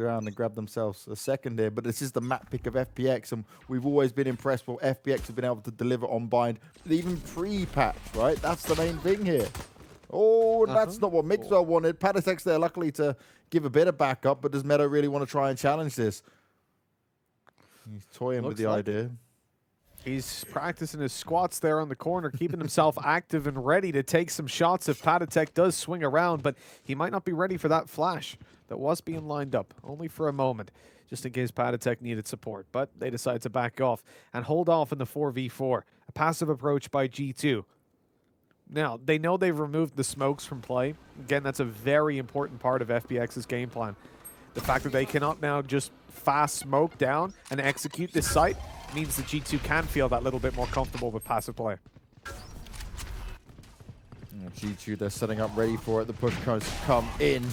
around and grab themselves a second here, but this is the map pick of FPX, and we've always been impressed with what FPX have been able to deliver on bind, even pre-patch, right? That's the main thing here. Oh, and that's not what Mixwell wanted. Patatek's there, luckily, to give a bit of backup, but does Meadow really want to try and challenge this? He's toying with the idea. He's practicing his squats there on the corner, keeping himself active and ready to take some shots if Patatek does swing around, but he might not be ready for that flash that was being lined up, only for a moment, just in case Patatek needed support. But they decided to back off and hold off in the 4v4. A passive approach by G2. Now, they know they've removed the smokes from play. Again, that's a very important part of FPX's game plan. The fact that they cannot now just fast smoke down and execute this site means that G2 can feel that little bit more comfortable with passive play. G2, they're setting up ready for it. The push comes come in.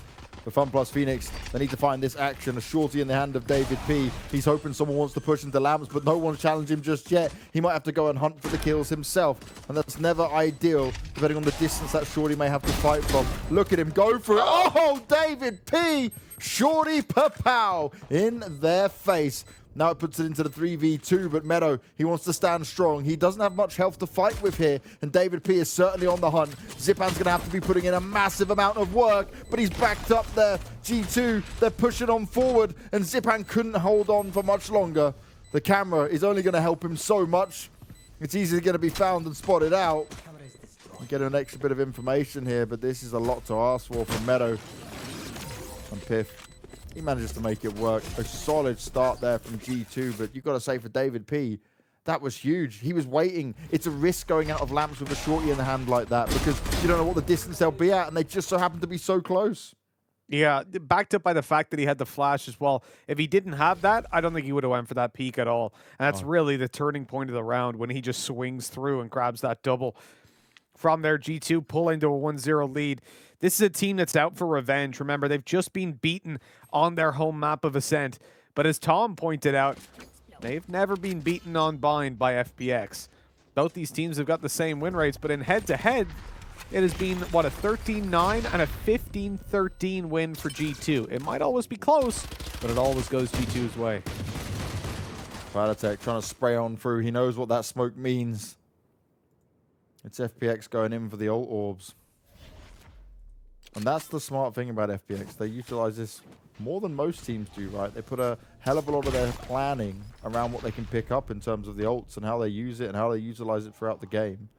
The FunPlus Phoenix, they need to find this action. A shorty in the hand of David P. He's hoping someone wants to push into Lamps, but no one's challenged him just yet. He might have to go and hunt for the kills himself, and that's never ideal, depending on the distance that shorty may have to fight from. Look at him go for it. Oh, David P. Shorty Papow in their face. Now it puts it into the 3v2, but Meadow, he wants to stand strong. He doesn't have much health to fight with here, and David P is certainly on the hunt. Zipan's going to have to be putting in a massive amount of work, but he's backed up there. G2, they're pushing on forward, and Zipan couldn't hold on for much longer. The camera is only going to help him so much. It's easily going to be found and spotted out. We get an extra bit of information here, but this is a lot to ask for from Meadow. And Piff, he manages to make it work. A solid start there from G2, but you've got to say for David P, that was huge. He was waiting. It's a risk going out of Lamps with a shorty in the hand like that because you don't know what the distance they'll be at, and they just so happen to be so close. Yeah, backed up by the fact that he had the flash as well. If he didn't have that, I don't think he would have went for that peak at all. And that's really the turning point of the round when he just swings through and grabs that double. From there, G2 pull into a 1-0 lead. This is a team that's out for revenge. Remember, they've just been beaten on their home map of Ascent. But as Tom pointed out, they've never been beaten on bind by FPX. Both these teams have got the same win rates, but in head-to-head, it has been, what, a 13-9 and a 15-13 win for G2. It might always be close, but it always goes G2's way. Patatek trying to spray on through. He knows what that smoke means. It's FPX going in for the ult orbs. And that's the smart thing about FPX. They utilize this more than most teams do, right? They put a hell of a lot of their planning around what they can pick up in terms of the ults and how they use it and how they utilize it throughout the game.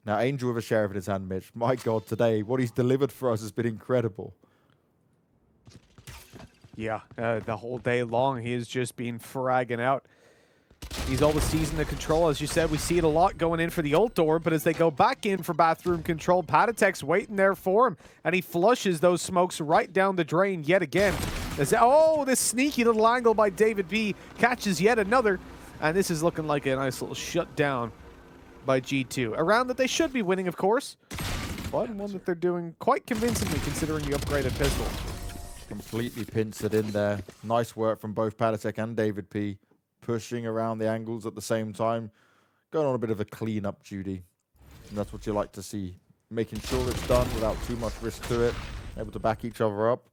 Now, Angel with a sheriff in his hand, Mitch. My God, today, what he's delivered for us has been incredible. Yeah, the whole day long, he has just been fragging out. He's all the season to control. As you said, we see it a lot going in for the ult door, but as they go back in for bathroom control, Patatek's waiting there for him, and he flushes those smokes right down the drain yet again. Oh, this sneaky little angle by David B catches yet another, and this is looking like a nice little shutdown by G2. A round that they should be winning, of course, but one that they're doing quite convincingly considering the upgraded pistol. Completely pincered in there. Nice work from both Patatek and David P. Pushing around the angles at the same time, going on a bit of a clean-up duty. And that's what you like to see. Making sure it's done without too much risk to it. Able to back each other up.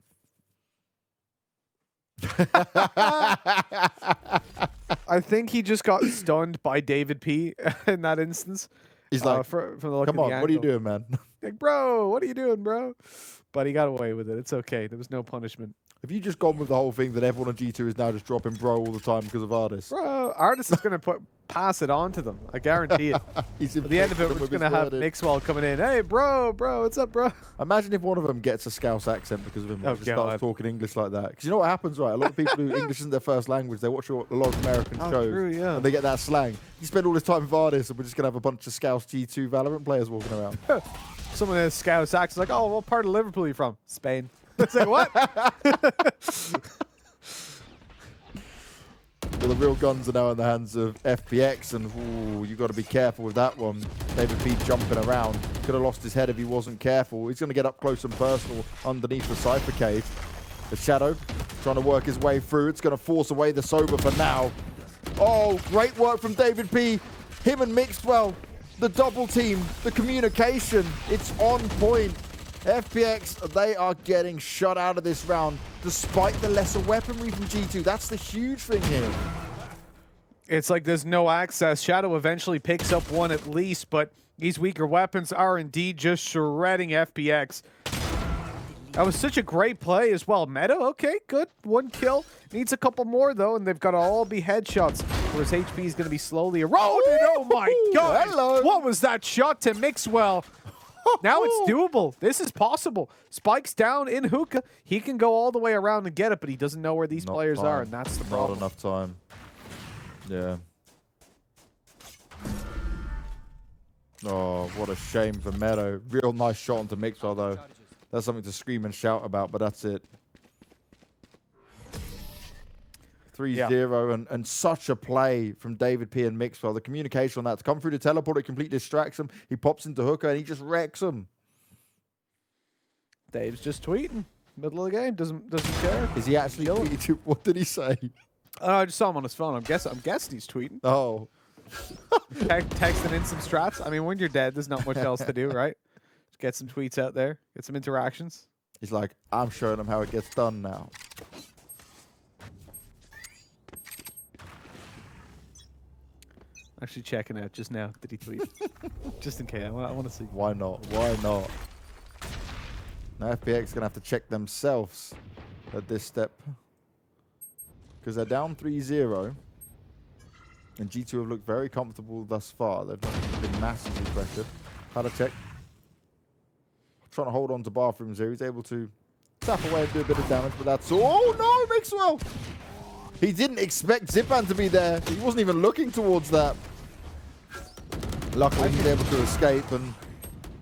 I think he just got stunned by David P in that instance. He's like, from the look come of on, the what are you angle. doing, man? Like, bro, what are you doing, bro? But he got away with it. It's okay. There was no punishment. Have you just gone with the whole thing that everyone on G2 is now just dropping bro all the time because of Artis? Bro, Artis is going to pass it on to them. I guarantee it. At the end of it, we're just going to have Mixwell coming in. Hey, bro, what's up, bro? Imagine if one of them gets a Scouse accent because of him and just starts talking English like that. Because you know what happens, right? A lot of people who English isn't their first language, they watch a lot of American shows. True, yeah. And they get that slang. You spend all this time with Artis and we're just going to have a bunch of Scouse G2 Valorant players walking around. Someone in a Scouse accent is like, oh, what part of Liverpool are you from? Spain. It's like, what? Well, the real guns are now in the hands of FPX, and ooh, you got to be careful with that one. David P jumping around. Could have lost his head if he wasn't careful. He's going to get up close and personal underneath the Cypher Cave. The Shadow trying to work his way through. It's going to force away the Sober for now. Oh, great work from David P. Him and Mixwell, the double team, the communication, it's on point. FPX, they are getting shut out of this round despite the lesser weaponry from G2. That's the huge thing here. It's like there's no access. Shadow eventually picks up one at least, but these weaker weapons are indeed just shredding FPX. That was such a great play as well. Meta, okay, good. 1 kill. Needs a couple more, though, and they've got to all be headshots, whereas HP is going to be slowly eroded. Oh, my God. Hello. What was that shot to Mixwell? Now it's doable. This is possible. Spike's down in hookah. He can go all the way around and get it, but he doesn't know where these players are, and that's the problem. Not enough time. Yeah. Oh, what a shame for Meadow. Real nice shot onto Mixwell, though. That's something to scream and shout about, but that's it. 3-0, and such a play from David P and Mixwell. The communication on that to come through the teleport, it completely distracts him. He pops into hookah and he just wrecks him. Dave's just tweeting. Middle of the game, doesn't care. Is he actually tweeting? What did he say? I just saw him on his phone. I'm guessing he's tweeting. Oh. Texting in some strats. I mean, when you're dead, there's not much else to do, right? Just get some tweets out there, get some interactions. He's like, I'm showing him how it gets done now. Actually checking out just now. Did he tweet? Just in case. I want to see. Why not? Why not? Now FPX going to have to check themselves at this step. Because they're down 3-0. And G2 have looked very comfortable thus far. They've not been massively pressured. Had a check. Trying to hold on to bathrooms here. He's able to tap away and do a bit of damage, but that's all. Oh no, Mixwell! He didn't expect Zipan to be there. He wasn't even looking towards that. Luckily, he's able to escape, and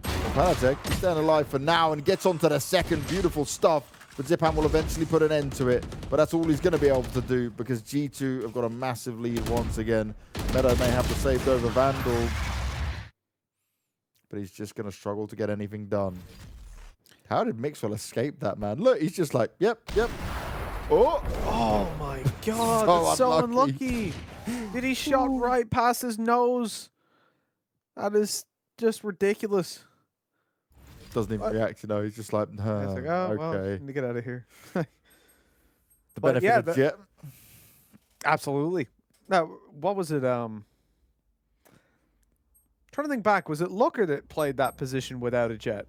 Panatek is staying alive for now and gets onto the second. Beautiful stuff. But Zipan will eventually put an end to it. But that's all he's going to be able to do because G2 have got a massive lead once again. Meadow may have the saved over Vandal. But he's just going to struggle to get anything done. How did Mixwell escape that, man? Look, he's just like, yep. Oh My God, that's so unlucky. Did he shot right past his nose? That is just ridiculous. Doesn't even react, you know. He's just like, It's like, oh, well, okay. need to get out of here. The benefit of Jet. Absolutely. Now, what was it? Trying to think back. Was it Looker that played that position without a Jet?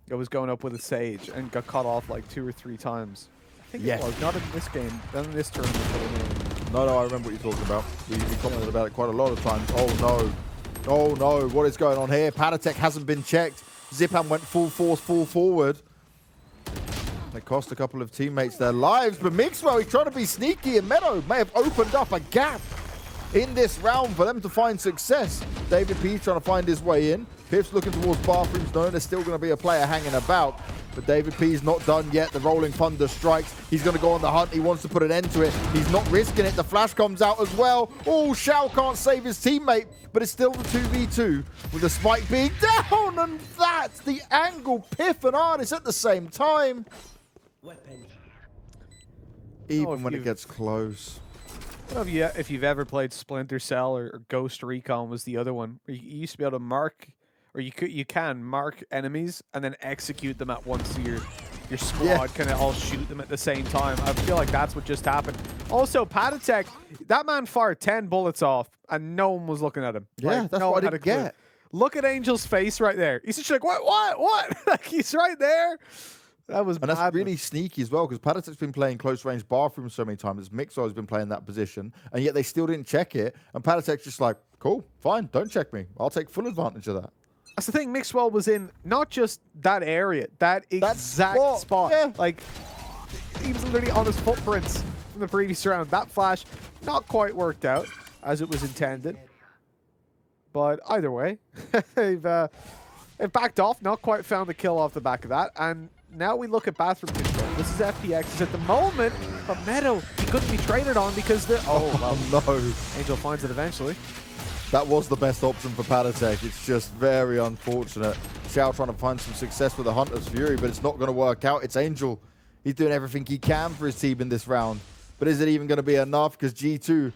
It was going up with a Sage and got cut off like 2 or 3 times. I think it was. Not in this game. Not in this tournament. No, I remember what you're talking about. We commented about it quite a lot of times. Oh, no. Oh, no. What is going on here? Panatek hasn't been checked. Zipan went full force, full forward. It cost a couple of teammates their lives, but Mixwell, he's trying to be sneaky, and Meadow may have opened up a gap in this round for them to find success. David P trying to find his way in. Piff's looking towards bathrooms, knowing there's still going to be a player hanging about. But David P's not done yet. The Rolling Thunder strikes. He's going to go on the hunt. He wants to put an end to it. He's not risking it. The flash comes out as well. Oh, Shao can't save his teammate, but it's still the 2v2 with the spike being down. And that's the angle. Piff and Artis at the same time. Even when it gets close. I don't know if you've ever played Splinter Cell or Ghost Recon was the other one. Where you used to be able to mark, or you can mark enemies and then execute them at once. So your squad can all shoot them at the same time. I feel like that's what just happened. Also, Panatek, that man fired 10 bullets off and no one was looking at him. Yeah, like, that's no what one I didn't get. Look at Angel's face right there. He's just like, what? Like, he's right there. That was And that's really sneaky as well, because Panatek's been playing close range bathroom so many times. Mixwell has been playing that position, and yet they still didn't check it. And Panatek's just like, cool, fine, don't check me. I'll take full advantage of that. That's the thing. Mixwell was in not just that area, that exact spot. Yeah. Like, he was literally on his footprints from the previous round. That flash not quite worked out as it was intended. But either way, they've backed off, not quite found the kill off the back of that. And now we look at bathroom control. This is FPX at the moment, but Meadow, he couldn't be traded on because the... Oh, no. Angel finds it eventually. That was the best option for Panatek. It's just very unfortunate. Xiao trying to find some success with the Hunter's Fury, but it's not going to work out. It's Angel. He's doing everything he can for his team in this round. But is it even going to be enough? Because G2,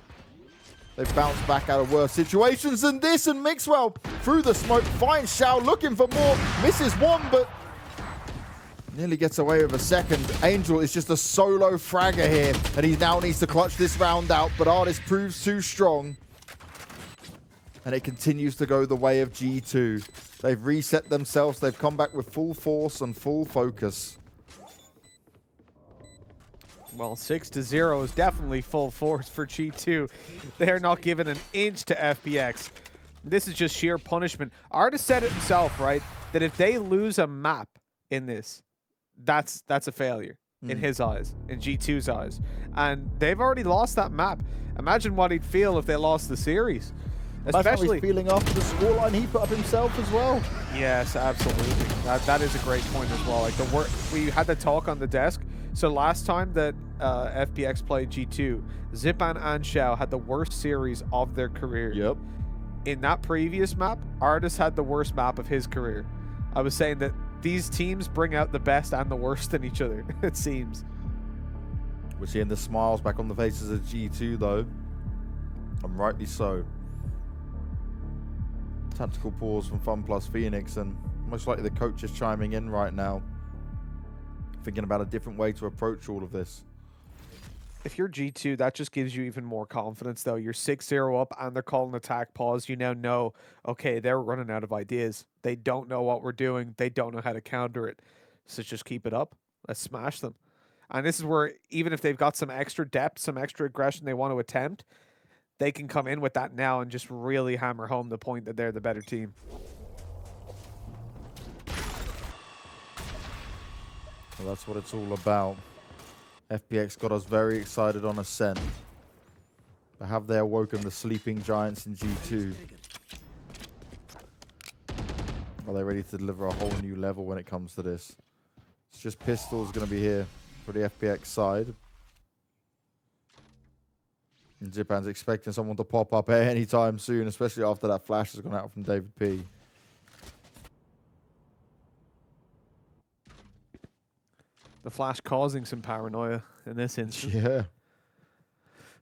they've bounced back out of worse situations than this. And Mixwell, through the smoke, finds Xiao looking for more. Misses one, but Nearly gets away with a second. Angel is just a solo fragger here, and he now needs to clutch this round out, but Artist proves too strong. And it continues to go the way of G2. They've reset themselves. They've come back with full force and full focus. Well, 6-0 is definitely full force for G2. They're not giving an inch to FPX. This is just sheer punishment. Artist said it himself, right? That if they lose a map in this, that's a failure in his eyes, in G2's eyes. And they've already lost that map. Imagine what he'd feel if they lost the series. Especially feeling after the scoreline he put up himself as well. Yes, absolutely. That is a great point as well. Like we had the talk on the desk. So last time that FPX played G2, Zipan and Xiao had the worst series of their career. Yep. In that previous map, Artis had the worst map of his career. I was saying that these teams bring out the best and the worst in each other, it seems. We're seeing the smiles back on the faces of G2 though, and rightly so. Tactical pause from FunPlus Phoenix, and most likely the coach is chiming in right now, thinking about a different way to approach all of this. If you're G2, that just gives you even more confidence, though. You're 6-0 up, and they're calling attack pause. You now know, okay, they're running out of ideas. They don't know what we're doing. They don't know how to counter it. So just keep it up. Let's smash them. And this is where, even if they've got some extra depth, some extra aggression they want to attempt, they can come in with that now and just really hammer home the point that they're the better team. Well, that's what it's all about. FPX got us very excited on Ascent. But have they awoken the sleeping giants in G2? Are they ready to deliver a whole new level when it comes to this? It's just Pistol's going to be here for the FPX side. And Zipan's expecting someone to pop up anytime soon, especially after that flash has gone out from David P. The flash causing some paranoia in this instance. Yeah.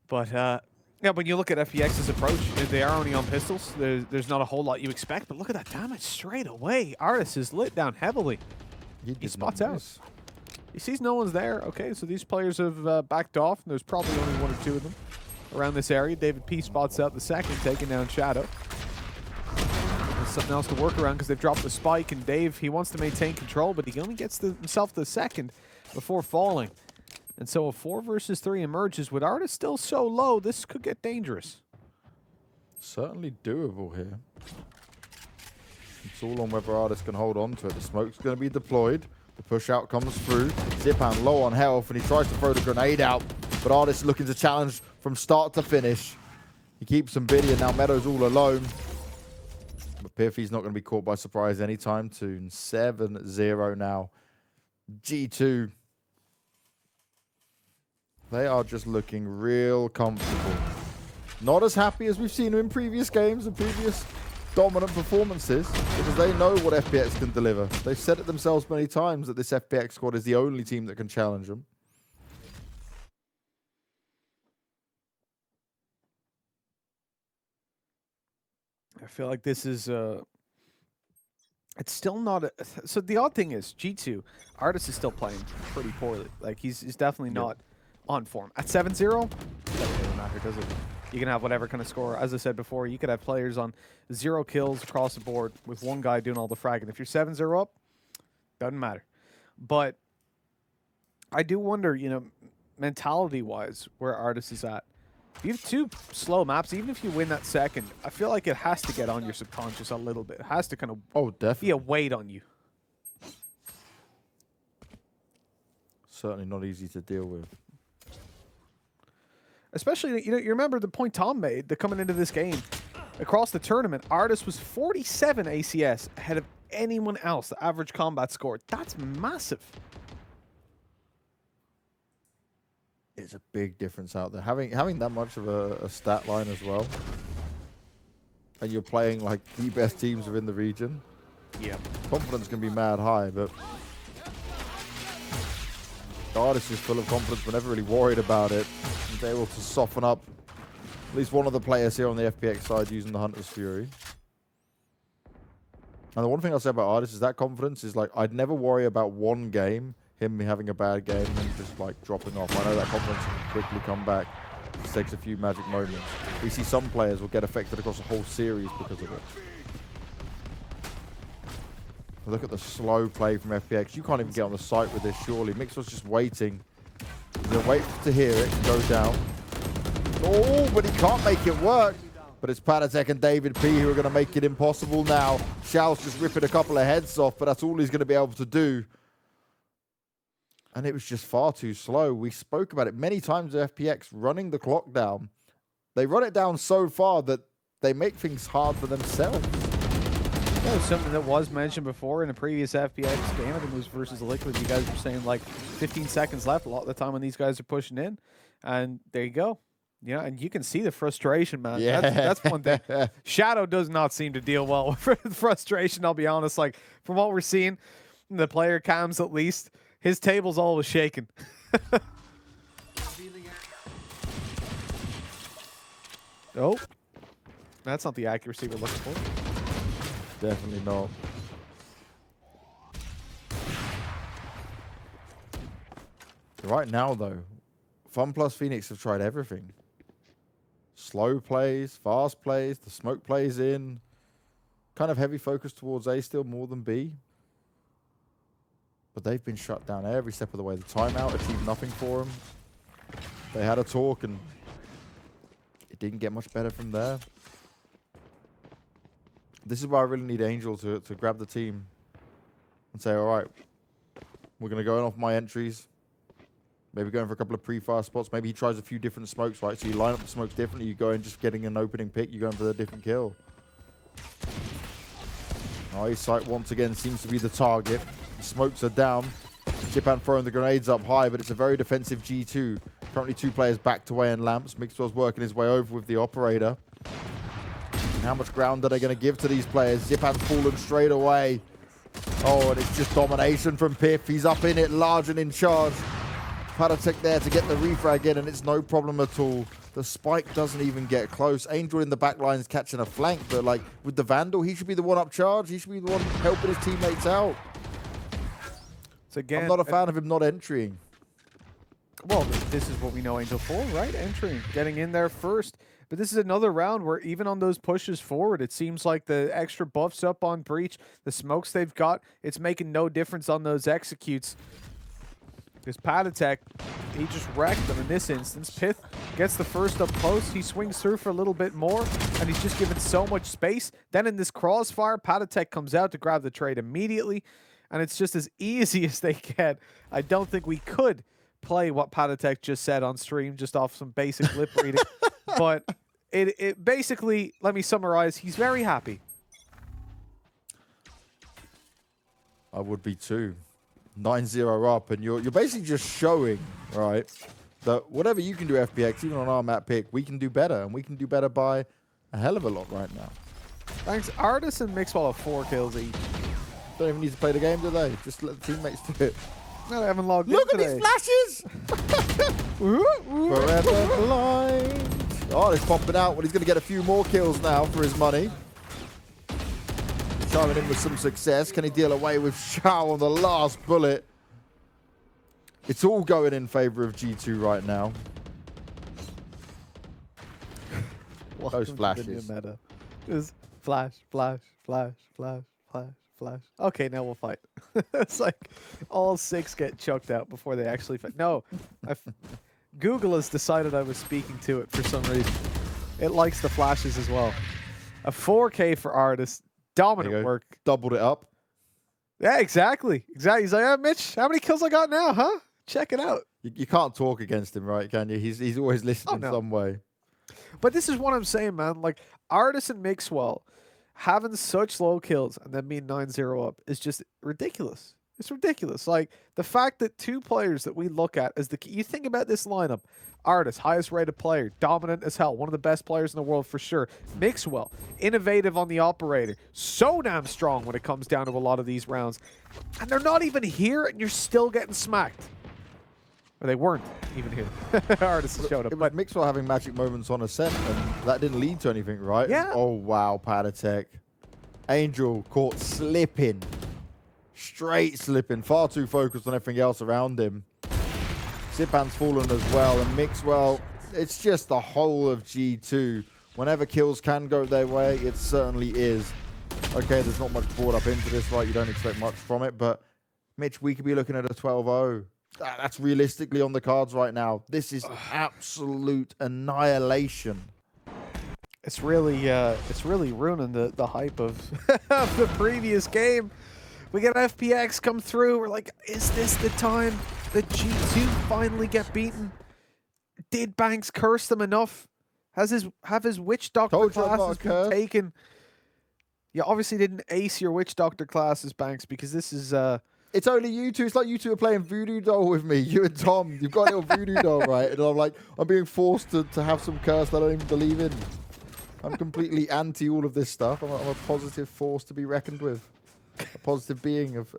But, yeah, when you look at FPX's approach, they are only on pistols. There's not a whole lot you expect, but look at that damage straight away. Artis is lit down heavily. He spots out. He sees no one's there. Okay, so these players have backed off, and there's probably only one or two of them around this area. David P spots out the second, taking down Shadow. There's something else to work around because they've dropped the spike, and Dave, he wants to maintain control, but he only gets himself the second before falling. And so a 4 versus 3 emerges. With Artis still so low, this could get dangerous. Certainly doable here. It's all on whether Artis can hold on to it. The smoke's going to be deployed. The push out comes through. Zipan low on health, and he tries to throw the grenade out. But Artis looking to challenge from start to finish. He keeps him busy, and now Meadow's all alone. But Piffy's not going to be caught by surprise anytime soon. 7-0 now. G2. They are just looking real comfortable. Not as happy as we've seen them in previous games and previous dominant performances, because they know what FPX can deliver. They've said it themselves many times that this FPX squad is the only team that can challenge them. I feel like this is it's still not so the odd thing is G2 Artis is still playing pretty poorly. Like he's definitely not on form. At 7-0, it doesn't really matter, does it? You can have whatever kind of score. As I said before, you could have players on 0 kills across the board with one guy doing all the fragging. If you're 7-0 up, doesn't matter. But I do wonder, you know, mentality-wise, where Artis is at. If you have 2 slow maps, even if you win that second, I feel like it has to get on your subconscious a little bit. It has to kind of be a weight on you. Certainly not easy to deal with. Especially, you know, you remember the point Tom made that coming into this game, across the tournament, Artis was 47 ACS ahead of anyone else, the average combat score. That's massive. It's a big difference out there. Having that much of a stat line as well, and you're playing like the best teams within the region. Yeah. Confidence can be mad high, but the Artist is full of confidence. We're never really worried about it. He's able to soften up at least one of the players here on the FPX side using the Hunter's Fury. And the one thing I'll say about Artist is that confidence is like, I'd never worry about one game, him having a bad game and just like dropping off. I know that confidence can quickly come back. It takes a few magic moments. We see some players will get affected across a whole series because of it. Look at the slow play from FPX. You can't even get on the site with this, surely. Mix was just waiting. He's gonna wait to hear it go down. Oh, but he can't make it work. But it's Patatek and David P who are going to make it impossible now. Shao's just ripping a couple of heads off, but that's all he's going to be able to do. And it was just far too slow. We spoke about it many times with FPX, running the clock down. They run it down so far that they make things hard for themselves. That was something that was mentioned before in a previous FPX game. I think it was versus Liquid. You guys were saying like 15 seconds left a lot of the time when these guys are pushing in. And there you go. Yeah, and you can see the frustration, man. Yeah. That's one thing. Shadow does not seem to deal well with frustration, I'll be honest. Like, from what we're seeing, the player cams at least, his table's always shaking. Oh, that's not the accuracy we're looking for. Definitely not. Right now, though, FunPlus Phoenix have tried everything. Slow plays, fast plays, the smoke plays in. Kind of heavy focus towards A still more than B. But they've been shut down every step of the way. The timeout achieved nothing for them. They had a talk and it didn't get much better from there. This is why I really need Angel to grab the team and say, all right, we're going to go in off my entries. Maybe going for a couple of pre-fire spots. Maybe he tries a few different smokes, right? So you line up the smokes differently. You go in just getting an opening pick. You're going for the different kill. His sight once again seems to be the target. The smokes are down. Jipan throwing the grenades up high, but it's a very defensive G2. Currently 2 players backed away in lamps. Mixwell's working his way over with the operator. And how much ground are they going to give to these players? Zipan's fallen straight away. Oh, and it's just domination from Piff. He's up in it, large and in charge. Patatek there to get the refrag in, and it's no problem at all. The spike doesn't even get close. Angel in the back line is catching a flank, but like with the Vandal, he should be the one up charge. He should be the one helping his teammates out. So again, I'm not a fan of him not entering. Well, this is what we know Angel for, right? Entering, getting in there first. But this is another round where even on those pushes forward, it seems like the extra buffs up on Breach, the smokes they've got, it's making no difference on those executes. Because Patatek, he just wrecked them in this instance. Pith gets the first up close. He swings through for a little bit more, and he's just given so much space. Then in this crossfire, Patatek comes out to grab the trade immediately, and it's just as easy as they get. I don't think we could play what Patatek just said on stream, just off some basic lip reading. But it basically, let me summarize, he's very happy. I would be too. 9-0 up, and you're basically just showing, right, that whatever you can do FPX, even on our map pick, we can do better, and we can do better by a hell of a lot right now. Thanks. Artis and Mixwell have 4 kills each. Don't even need to play the game, do they? Just let the teammates do it. No, they haven't logged Look in at today. these flashes! Forever blind. Oh, he's popping out. Well, he's going to get a few more kills now for his money. Charming in with some success. Can he deal away with Shao on the last bullet? It's all going in favor of G2 right now. Those flashes. Meta. Just flash, flash, flash, flash, flash, flash. Okay, now we'll fight. It's like all 6 get chucked out before they actually fight. No, Google has decided I was speaking to it for some reason. It likes the flashes as well. A 4K for Artis. Dominant work. Doubled it up. Yeah, exactly. Exactly. He's like, Mitch, how many kills I got now, huh? Check it out. You can't talk against him, right, can you? He's always listening in some way. But this is what I'm saying, man. Like, Artis and Mixwell having such low kills and then being 9-0 up is just ridiculous. It's ridiculous. Like, the fact that 2 players that we look at as the key, you think about this lineup. Artis, highest rated player, dominant as hell, one of the best players in the world for sure. Mixwell, innovative on the operator, so damn strong when it comes down to a lot of these rounds. And they're not even here, and you're still getting smacked. Or they weren't even here. Artis showed up. It was Mixwell having magic moments on a set, and that didn't lead to anything, right? Yeah. Oh, wow, Patatek. Angel caught slipping. Straight slipping. Far too focused on everything else around him. Zipan's fallen as well. And Mixwell, it's just the whole of G2. Whenever kills can go their way, it certainly is. Okay, there's not much brought up into this, right? You don't expect much from it. But, Mitch, we could be looking at a 12-0. That's realistically on the cards right now. This is absolute annihilation. It's really ruining the hype of, of the previous game. We get FPX come through. We're like, is this the time that G2 finally get beaten? Did Banks curse them enough? Have his Witch Doctor classes been taken? You obviously didn't ace your Witch Doctor classes, Banks, because this is it's only you two. It's like you two are playing Voodoo Doll with me. You and Tom. You've got a little Voodoo Doll, right? And I'm like, I'm being forced to have some curse that I don't even believe in. I'm completely anti all of this stuff. I'm a positive force to be reckoned with. A positive being of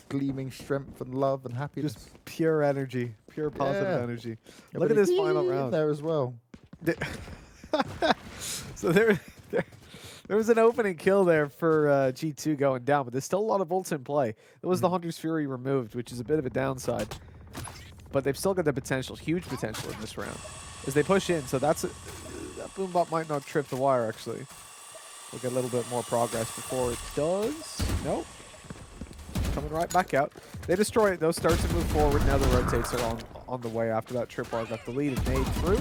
gleaming strength and love and happiness. Just pure energy. Pure positive energy. Look at this final round. There as well. So there was an opening kill there for G2 going down, but there's still a lot of ults in play. There was the Hunter's Fury removed, which is a bit of a downside. But they've still got the potential, huge potential in this round, as they push in. So that Boombot might not trip the wire, actually. We'll get a little bit more progress before it does. Nope. Coming right back out. They destroy it, though, start to move forward. Now the rotates are on the way after that tripwire got deleted. Made through.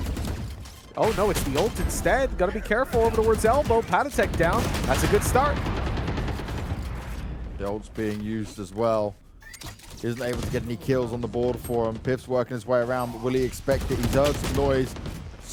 Oh, no, it's the ult instead. Got to be careful over towards elbow. Patatek down. That's a good start. The ult's being used as well. He isn't able to get any kills on the board for him. Piff's working his way around, but will he expect it? He's heard some noise.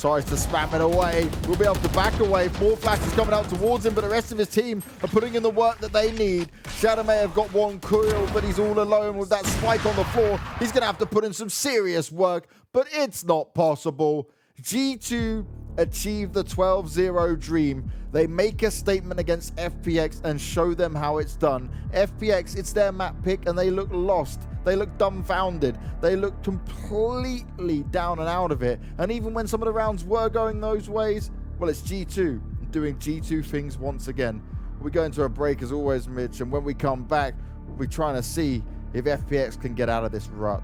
Tries to spam it away. We'll be able to back away. More flashes coming out towards him, but the rest of his team are putting in the work that they need. Shadow may have got one coil, but he's all alone with that spike on the floor. He's going to have to put in some serious work, but it's not possible. G2 achieve the 12-0 dream. They make a statement against FPX and show them how it's done. FPX, it's their map pick, and they look lost. They look dumbfounded. They look completely down and out of it. And even when some of the rounds were going those ways, well, it's G2 doing G2 things once again. We go into a break as always, Mitch, and when we come back, we'll be trying to see if FPX can get out of this rut.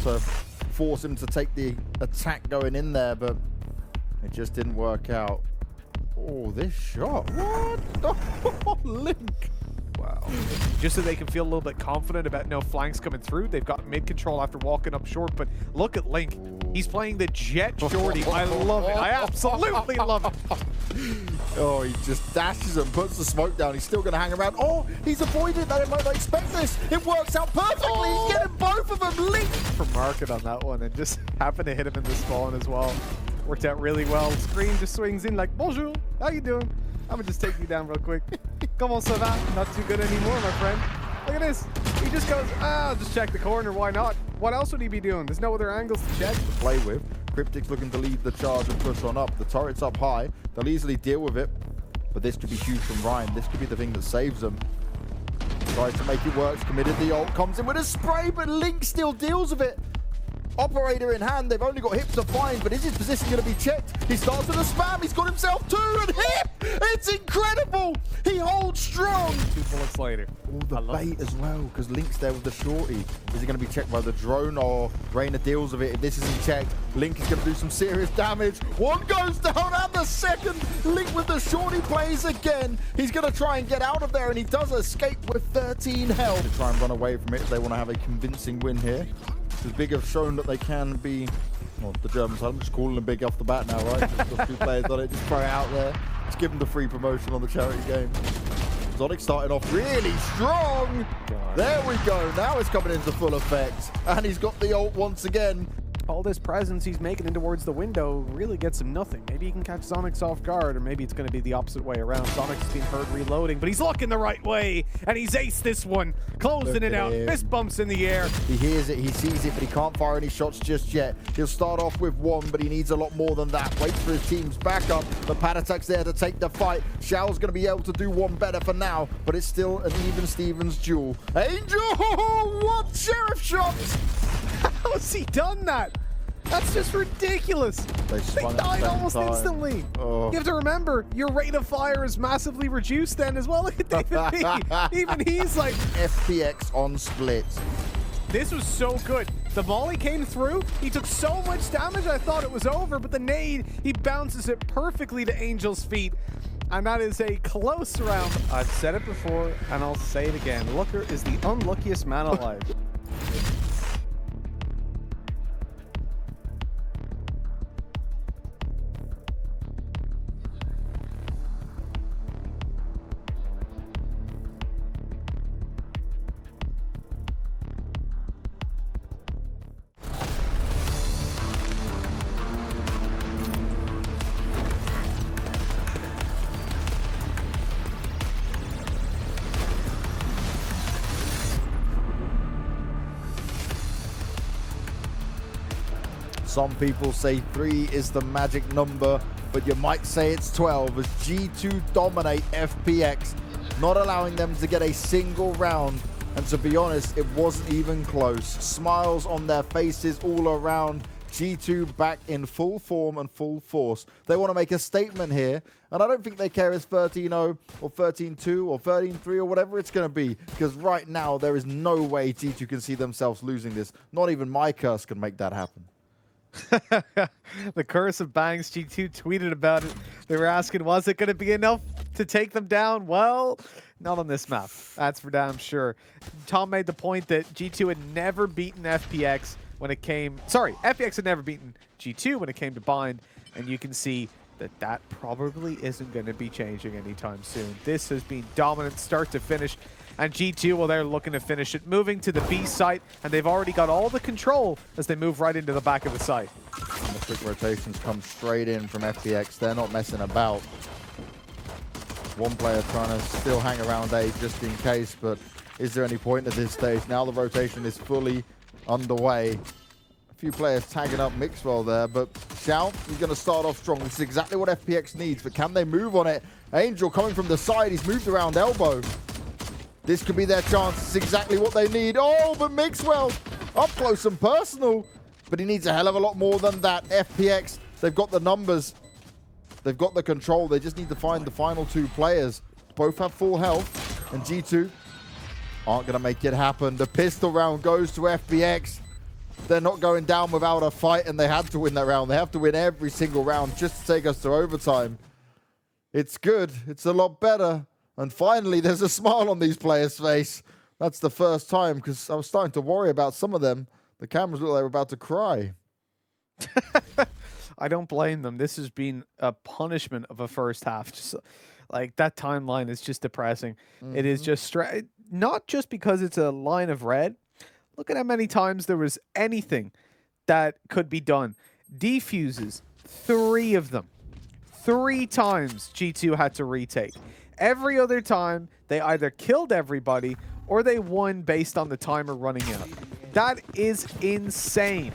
To force him to take the attack going in there, but it just didn't work out. Oh, this shot. What? Oh, Link. Wow. Just so they can feel a little bit confident about no flanks coming through. They've got mid control after walking up short, but look at Link. He's playing the jet shorty. I love it. I absolutely love it. Oh, he just dashes and puts the smoke down. He's still going to hang around. Oh, he's avoided that. They might not expect this. It works out perfectly. Oh. He's getting both of them. Link. For market on that one, and just happened to hit him in the spawn as well. Worked out really well. Scream just swings in like, bonjour, how you doing? I'm gonna just take you down real quick. Come on, ça va? Not too good anymore, my friend. Look at this. He just goes, I'll just check the corner. Why not? What else would he be doing? There's no other angles to check. To play with. Cryptic's looking to lead the charge and push on up. The turret's up high. They'll easily deal with it. But this could be huge from Ryan. This could be the thing that saves them. Tries to make it work. Committed the ult. Comes in with a spray, but Link still deals with it. Operator in hand, they've only got Hip to find, but is his position going to be checked? He starts with a spam, he's got himself two, and Hip! It's incredible! He holds strong! 2 bullets later. Oh, the bait as well, because Link's there with the shorty. Is he going to be checked by the drone, or Reyna deals with it? If this isn't checked, Link is going to do some serious damage. One goes down, and the second, Link with the shorty plays again. He's going to try and get out of there, and he does escape with 13 health. To try and run away from it if they want to have a convincing win here. The Big have shown that they can be, well, the Germans, I'm just calling them Big off the bat now, right? Just got 2 players on it, just throw it out there. Just give them the free promotion on the charity game. Zonic starting off really strong. There we go. Now it's coming into full effect. And he's got the ult once again. all this presence he's making in towards the window really gets him nothing. Maybe he can catch Zonic's off guard, or maybe it's going to be the opposite way around. Zonic's been heard reloading, but he's looking the right way, and he's aced this one, closing it out. Fist bumps in the air. He hears it, he sees it, but he can't fire any shots just yet. He'll start off with one, but he needs a lot more than that. Waits for his team's backup. The Patatak's there to take the fight. Xiao's going to be able to do one better for now, but it's still an even Stevens duel. Angel! What sheriff shots? How has he done that? That's just ridiculous. They died almost instantly. Oh. You have to remember, your rate of fire is massively reduced then as well. Look at David P. Even he's like... FPX on split. This was so good. The volley came through. He took so much damage, I thought it was over, but the nade, he bounces it perfectly to Angel's feet. And that is a close round. I've said it before, and I'll say it again. Looker is the unluckiest man alive. Some people say 3 is the magic number, but you might say it's 12 as G2 dominate FPX, not allowing them to get a single round. And to be honest, it wasn't even close. Smiles on their faces all around. G2 back in full form and full force. They want to make a statement here, and I don't think they care if it's 13-0 or 13-2 or 13-3 or whatever it's going to be, because right now there is no way G2 can see themselves losing this. Not even my curse can make that happen. The curse of bangs. G2 tweeted about it. They were asking, was it going to be enough to take them down? Well, not on this map. That's for damn sure. Tom made the point that G2 had never beaten FPX when it came... Sorry, FPX had never beaten G2 when it came to bind, and you can see that that probably isn't going to be changing anytime soon. This has been dominant start to finish. And G2, well, they're looking to finish it. Moving to the B site, and they've already got all the control as they move right into the back of the site. And the quick rotations come straight in from FPX. They're not messing about. One player trying to still hang around A just in case, but is there any point at this stage? Now the rotation is fully underway. A few players tagging up Mixwell there, but Xiao, he's going to start off strong. This is exactly what FPX needs, but can they move on it? Angel coming from the side. He's moved around elbow. This could be their chance. It's exactly what they need. Oh, but Mixwell up close and personal. But he needs a hell of a lot more than that. FPX, they've got the numbers. They've got the control. They just need to find the final 2 players. Both have full health. And G2 aren't going to make it happen. The pistol round goes to FPX. They're not going down without a fight, and they had to win that round. They have to win every single round just to take us to overtime. It's good. It's a lot better. And finally, there's a smile on these players' face. That's the first time, because I was starting to worry about some of them. The cameras looked like they were about to cry. I don't blame them. This has been a punishment of a first half. Just like that timeline is just depressing. It is just not just because it's a line of red. Look at how many times there was anything that could be done. Defuses, 3 of them. 3 times G2 had to retake. Every other time, they either killed everybody or they won based on the timer running out. That is insane.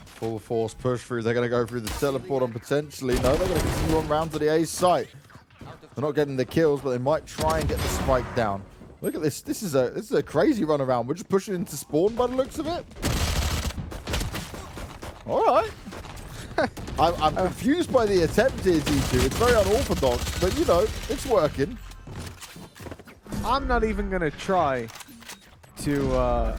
Full force push through. They're going to go through the teleport and potentially... No, they're going to continue on round to the A site. They're not getting the kills, but they might try and get the spike down. Look at this. This is a crazy run around. We're just pushing into spawn by the looks of it. All right. I'm confused by the attempt here, G2. It's very unorthodox, but, you know, it's working. I'm not even going to try to... I'm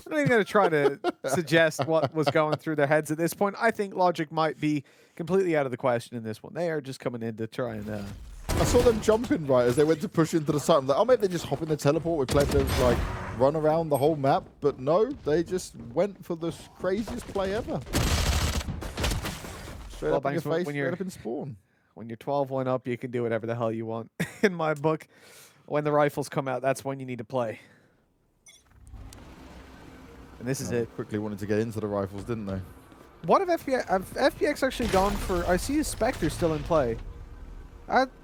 not even going to try to suggest what was going through their heads at this point. I think logic might be completely out of the question in this one. They are just coming in to try and... I saw them jumping right as they went to push into the site. I'm like, oh, maybe they just hop in the teleport. We played them, like, run around the whole map. But no, they just went for the craziest play ever. Straight up in your face, straight up in spawn. When you're 12-1 up, you can do whatever the hell you want. In my book, when the rifles come out, that's when you need to play. And this is it. Quickly wanted to get into the rifles, didn't they? What have FPX actually gone for? I see a Spectre still in play.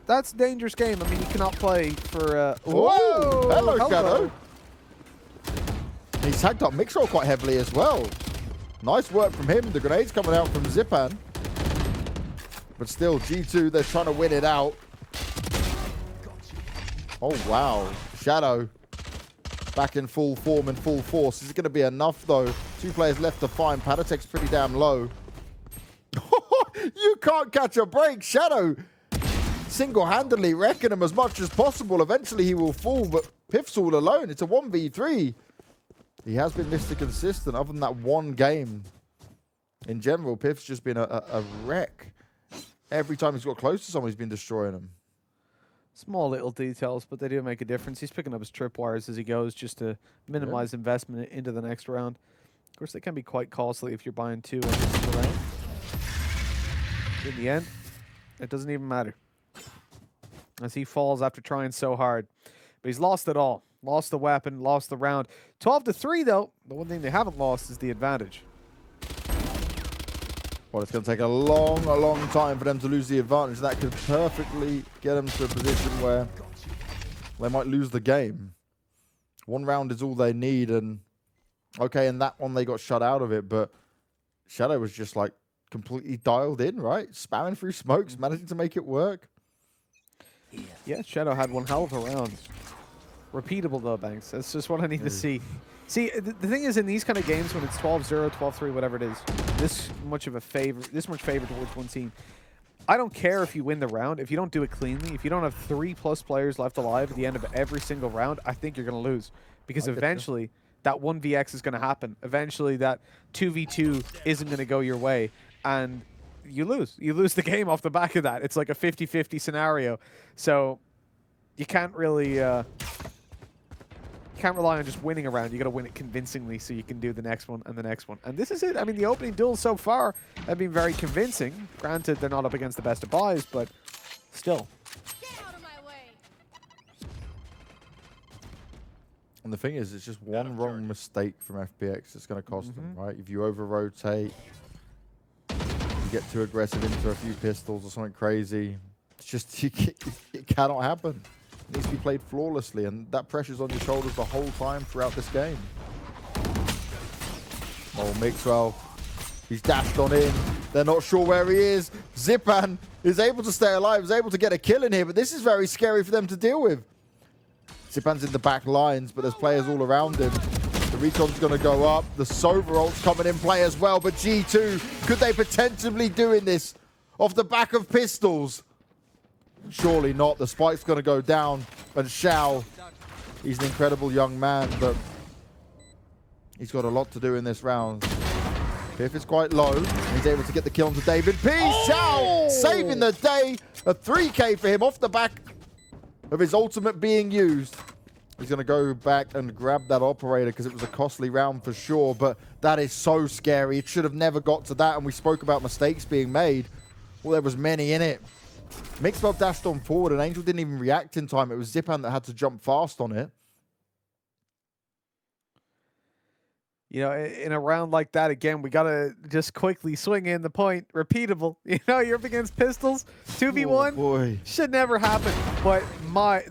That's a dangerous game. I mean, you cannot play for... Whoa! Hello, Shadow. He's tagged up Mixroll quite heavily as well. Nice work from him. The grenades coming out from Zipan. But still, G2, they're trying to win it out. Oh, wow. Shadow back in full form and full force. Is it going to be enough, though? 2 players left to find. Padatek's pretty damn low. You can't catch a break. Shadow single-handedly wrecking him as much as possible. Eventually, he will fall, but Piff's all alone. It's a 1v3. He has been Mr. Consistent other than that one game. In general, Piff's just been a wreck. Every time he's got close to someone, he's been destroying them. Small little details, but they do make a difference. He's picking up his tripwires as he goes just to minimize investment into the next round. Of course, they can be quite costly if you're buying 2 every single round. In the end, it doesn't even matter. As he falls after trying so hard. But he's lost it all. Lost the weapon, lost the round. 12-3, though. The one thing they haven't lost is the advantage. Well, it's going to take a long time for them to lose the advantage. That could perfectly get them to a position where they might lose the game. 1 round is all they need. And okay, in that one, they got shut out of it. But Shadow was just like completely dialed in, right? Spamming through smokes, managing to make it work. Yeah, Shadow had one hell of a round. Repeatable, though, Banks. That's just what I need to see. See, the thing is, in these kind of games, when it's 12-0, 12-3, whatever it is, this much favor towards one team, I don't care if you win the round. If you don't do it cleanly, if you don't have 3+ players left alive at the end of every single round, I think you're going to lose. Because eventually, that 1vx is going to happen. Eventually, that 2v2 isn't going to go your way. And you lose. You lose the game off the back of that. It's like a 50-50 scenario. So you can't really... can't rely on just winning a round. You got to win it convincingly so you can do the next one and the next one. And this is it. I mean, the opening duels so far have been very convincing. Granted, they're not up against the best of buys, but still. Get out of my way. And the thing is, it's just one wrong mistake from FPX that's going to cost them, right? If you over-rotate, you get too aggressive into a few pistols or something crazy, it's just, it cannot happen. It needs to be played flawlessly, and that pressure's on your shoulders the whole time throughout this game. Oh, Mixwell, he's dashed on in. They're not sure where he is. Zipan is able to stay alive, is able to get a kill in here, but this is very scary for them to deal with. Zipan's in the back lines, but there's players all around him. The recon's going to go up. The Sova ult's coming in play as well, but G2, could they potentially doing this off the back of pistols? Surely not. The spike's going to go down. And Shao, he's an incredible young man, but he's got a lot to do in this round. Piff is quite low. He's able to get the kill onto David P. Shao saving the day. A 3K for him off the back of his ultimate being used. He's going to go back and grab that operator because it was a costly round for sure, but that is so scary. It should have never got to that, and we spoke about mistakes being made. Well, there was many in it. Mixwell dashed on forward, and Angel didn't even react in time. It was Zipan that had to jump fast on it. You know, in a round like that, again, we got to just quickly swing in the point. Repeatable. You know, you're up against pistols. 2v1. Oh, boy. Should never happen. But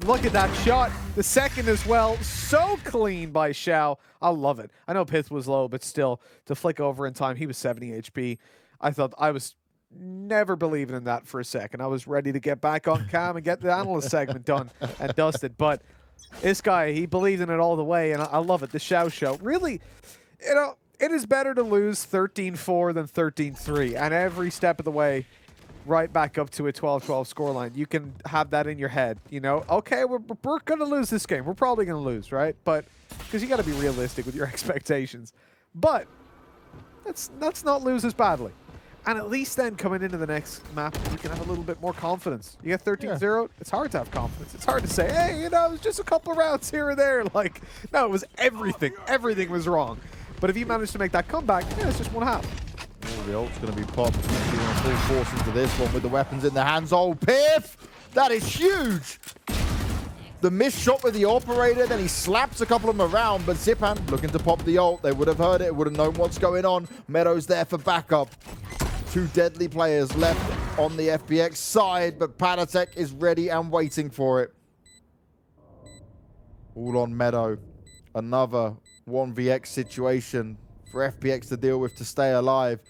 look at that shot. The second as well. So clean by Shao. I love it. I know Pith was low, but still, to flick over in time, he was 70 HP. I thought I was never believing in that for a second. I was ready to get back on cam and get the analyst segment done and dusted. But this guy, he believed in it all the way, and I love it. The Shao show. Really, you know, it is better to lose 13-4 than 13-3. And every step of the way, right back up to a 12-12 scoreline. You can have that in your head. You know, okay, we're going to lose this game. We're probably going to lose, right? But because you got to be realistic with your expectations. But let's not lose as badly. And at least then, coming into the next map, you can have a little bit more confidence. You get 13-0, it's hard to have confidence. It's hard to say, hey, you know, it was just a couple of rounds here or there. Like, no, it was everything. Everything was wrong. But if you manage to make that comeback, yeah, it's just one half. Oh, the ult's going to be popped. Full force into this one with the weapons in the hands. Oh, Piff! That is huge! The missed shot with the operator, then he slaps a couple of them around, but Zipan looking to pop the ult. They would have heard it, would have known what's going on. Meadow's there for backup. 2 deadly players left on the FPX side, but Patatek is ready and waiting for it. All on Meadow. Another 1vx situation for FPX to deal with to stay alive.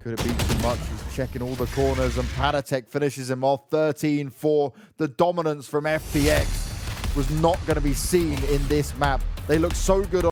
Could it be too much? He's checking all the corners, and Patatek finishes him off 13-4. The dominance from FPX was not going to be seen in this map. They look so good on